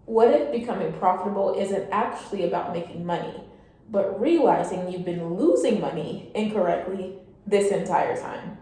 What if becoming profitable isn't actually about making money, but realizing you've been losing money incorrectly this entire time?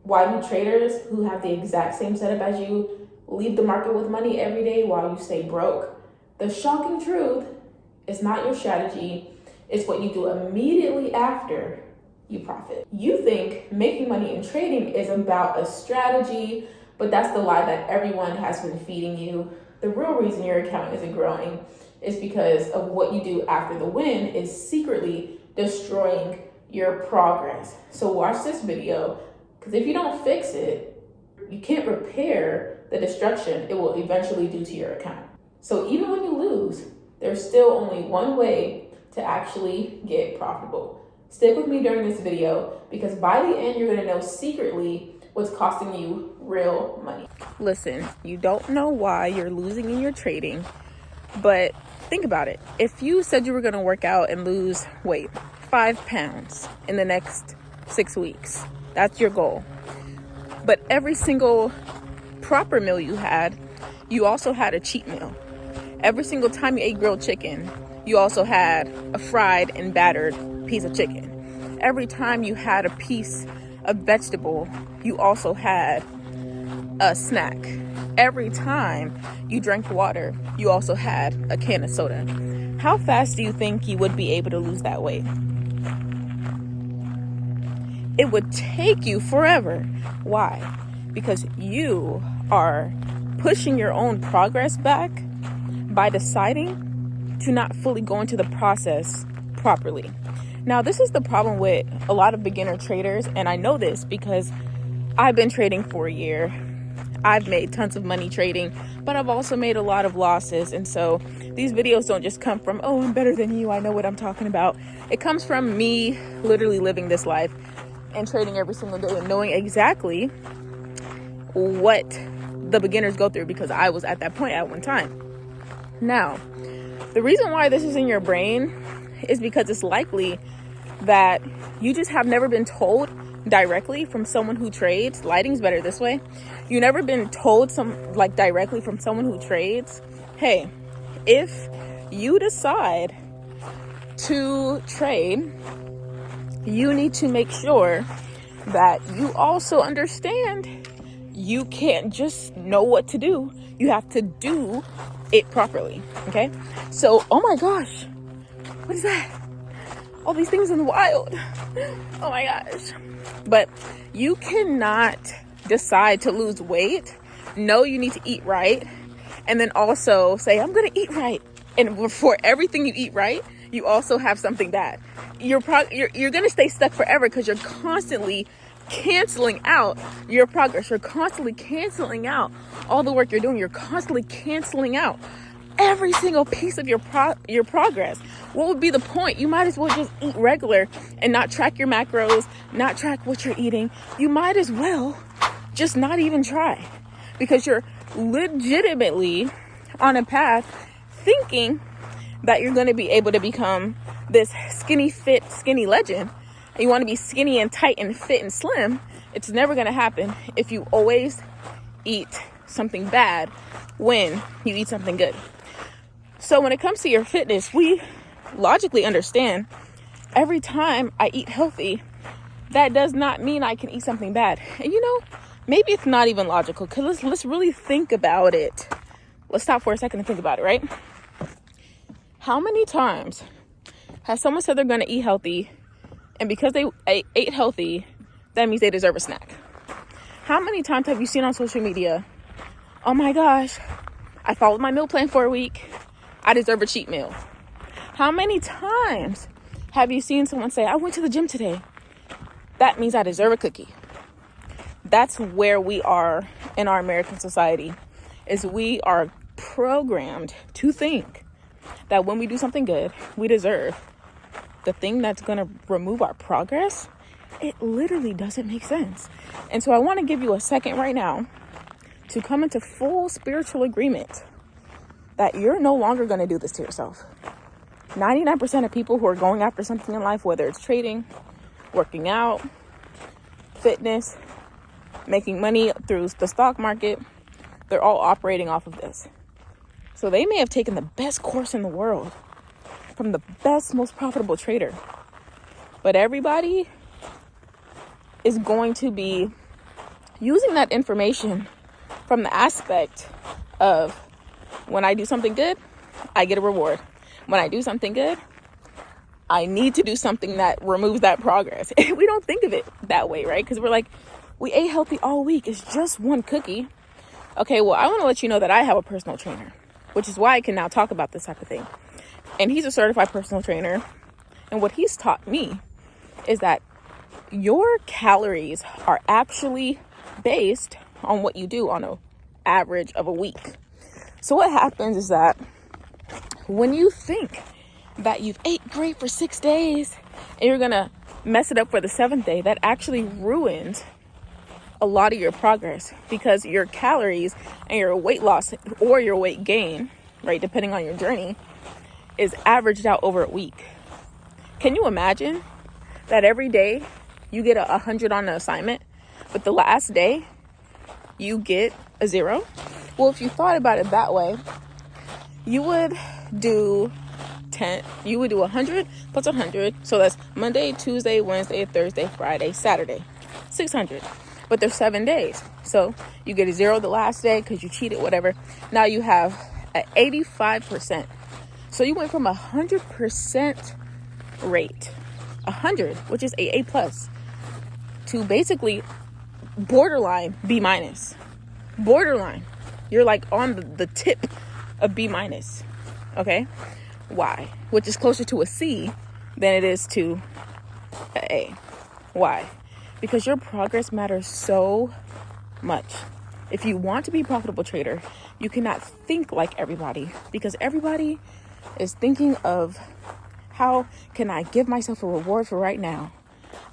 Why do traders who have the exact same setup as you leave the market with money every day while you stay broke? The shocking truth is not your strategy, it's what you do immediately after you profit. You think making money in trading is about a strategy, but that's the lie that everyone has been feeding you. The real reason your account isn't growing is because of what you do after the win is secretly destroying your progress. So watch this video, because if you don't fix it, you can't repair the destruction it will eventually do to your account. So even when you lose, there's still only one way to actually get profitable. Stick with me during this video, because by the end, you're gonna know secretly what's costing you real money. Listen, you don't know why you're losing in your trading, but think about it. If you said you were gonna work out and lose weight, 5 pounds in the next 6 weeks, that's your goal. But every single proper meal you had, you also had a cheat meal. Every single time you ate grilled chicken, you also had a fried and battered piece of chicken. Every time you had a piece of vegetable, you also had a snack. Every time you drank water, you also had a can of soda. How fast do you think you would be able to lose that weight? It would take you forever. Why? Because you are pushing your own progress back by deciding to not fully go into the process properly. Now, this is the problem with a lot of beginner traders, and I know this because I've been trading for a year. I've made tons of money trading, but I've also made a lot of losses. And so these videos don't just come from, oh, I'm better than you, I know what I'm talking about. It comes from me literally living this life and trading every single day and knowing exactly what the beginners go through, because I was at that point at one time. Now, the reason why this is in your brain is because it's likely that you just have never been told directly from someone who trades. Lighting's better this way. You've never been told directly from someone who trades, hey, if you decide to trade, you need to make sure that you also understand you can't just know what to do. You have to do it properly, okay? So, oh my gosh, what is that? All these things in the wild. Oh my gosh. But you cannot decide to lose weight, know you need to eat right, and then also say, I'm gonna eat right. And for everything you eat right, you also have something bad. You're gonna stay stuck forever because you're constantly canceling out your progress. You're constantly canceling out all the work you're doing. You're constantly canceling out every single piece of your progress. What would be the point? You might as well just eat regular and not track your macros, not track what you're eating. You might as well just not even try, because you're legitimately on a path thinking that you're going to be able to become this skinny fit, skinny legend. You want to be skinny and tight and fit and slim. It's never going to happen if you always eat something bad when you eat something good. So when it comes to your fitness, we logically understand every time I eat healthy, that does not mean I can eat something bad. And maybe it's not even logical, because let's really think about it. Let's stop for a second and think about it, right? How many times has someone said they're going to eat healthy, and because they ate healthy, that means they deserve a snack? How many times have you seen on social media, oh my gosh, I followed my meal plan for a week, I deserve a cheat meal? How many times have you seen someone say, I went to the gym today, that means I deserve a cookie? That's where we are in our American society, is we are programmed to think that when we do something good, we deserve the thing that's going to remove our progress. It literally doesn't make sense. And so I want to give you a second right now to come into full spiritual agreement that you're no longer going to do this to yourself. 99% of people who are going after something in life, whether it's trading, working out, fitness, making money through the stock market, they're all operating off of this. So they may have taken the best course in the world from the best, most profitable trader. But everybody is going to be using that information from the aspect of, when I do something good, I get a reward. When I do something good, I need to do something that removes that progress. We don't think of it that way, right? Because we're like, we ate healthy all week. It's just one cookie. Okay, well, I want to let you know that I have a personal trainer, which is why I can now talk about this type of thing. And he's a certified personal trainer. And what he's taught me is that your calories are actually based on what you do on an average of a week. So what happens is that when you think that you've ate great for 6 days and you're going to mess it up for the 7th day, that actually ruins a lot of your progress, because your calories and your weight loss or your weight gain, right, depending on your journey, is averaged out over a week. Can you imagine that every day you get 100 on an assignment, but the last day you get a 0? Well, if you thought about it that way, you would do 100 plus 100. So that's Monday, Tuesday, Wednesday, Thursday, Friday, Saturday, 600. But there's 7 days. So you get a 0 the last day because you cheated, whatever. Now you have an 85%. So you went from 100% rate, 100, which is a plus, to basically borderline B minus. Borderline. You're like on the tip of B minus. Okay? Why? Which is closer to a C than it is to an A. Why? Because your progress matters so much. If you want to be a profitable trader, you cannot think like everybody, because everybody is thinking of, how can I give myself a reward for right now?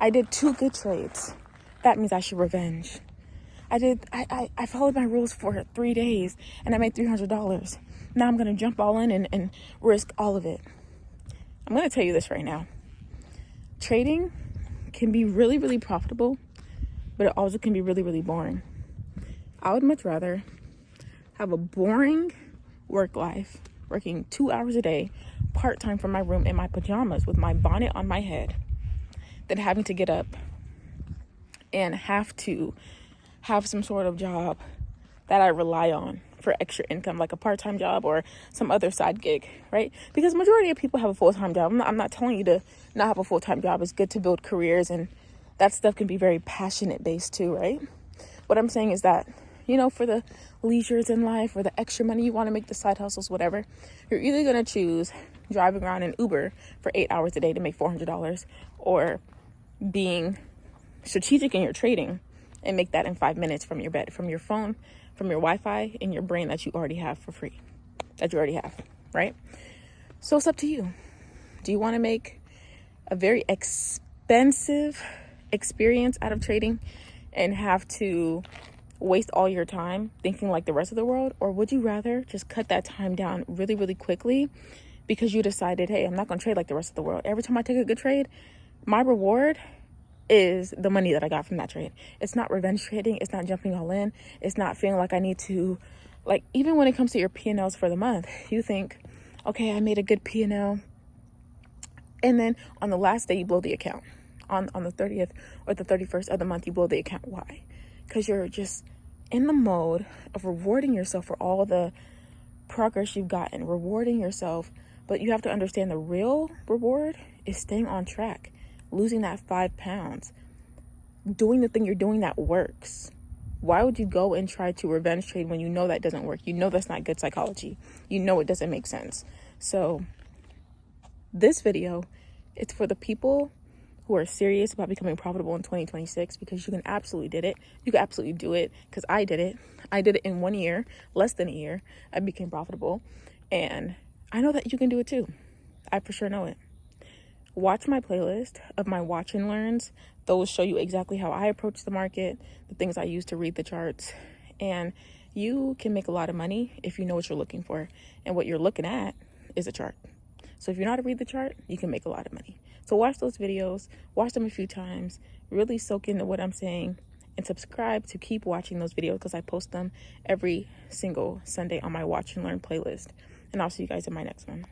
I did 2 good trades. That means I should revenge. I followed my rules for 3 days and I made $300. Now I'm going to jump all in and risk all of it. I'm going to tell you this right now. Trading can be really, really profitable, but it also can be really, really boring. I would much rather have a boring work life, working 2 hours a day, part-time from my room in my pajamas with my bonnet on my head, than having to get up and have to have some sort of job that I rely on for extra income, like a part-time job or some other side gig, right? Because majority of people have a full-time job. I'm not telling you to not have a full-time job. It's good to build careers, and that stuff can be very passionate based too, right? What I'm saying is that, for the leisures in life or the extra money you want to make, the side hustles, whatever, you're either going to choose driving around in Uber for 8 hours a day to make $400, or being strategic in your trading and make that in 5 minutes from your bed, from your phone, from your Wi-Fi in your brain that you already have for free, that you already have, right? So it's up to you. Do you want to make a very expensive experience out of trading and have to waste all your time thinking like the rest of the world? Or would you rather just cut that time down really, really quickly because you decided, hey, I'm not going to trade like the rest of the world. Every time I take a good trade, my reward is the money that I got from that trade. It's not revenge trading. It's not jumping all in. It's not feeling like I need to, like, even when it comes to your P&Ls for the month, you think, okay, I made a good P&L. And then on the last day, you blow the account. On the 30th or the 31st of the month, you blow the account. Why? Because you're just in the mode of rewarding yourself for all the progress you've gotten, rewarding yourself. But you have to understand the real reward is staying on track, losing that 5 pounds, doing the thing you're doing that works. Why would you go and try to revenge trade when you know that doesn't work? You know that's not good psychology. You know it doesn't make sense. So this video, it's for the people who are serious about becoming profitable in 2026, because you can absolutely did it. You can absolutely do it, because I did it. I did it in 1 year, less than a year. I became profitable, and I know that you can do it too. I for sure know it. Watch my playlist of my watch and learns. Those show you exactly how I approach the market, the things I use to read the charts, and you can make a lot of money if you know what you're looking for, and what you're looking at is a chart. So if you know how to read the chart, you can make a lot of money. So watch those videos, watch them a few times, really soak into what I'm saying, and subscribe to keep watching those videos because I post them every single Sunday on my Watch and Learn playlist. And I'll see you guys in my next one.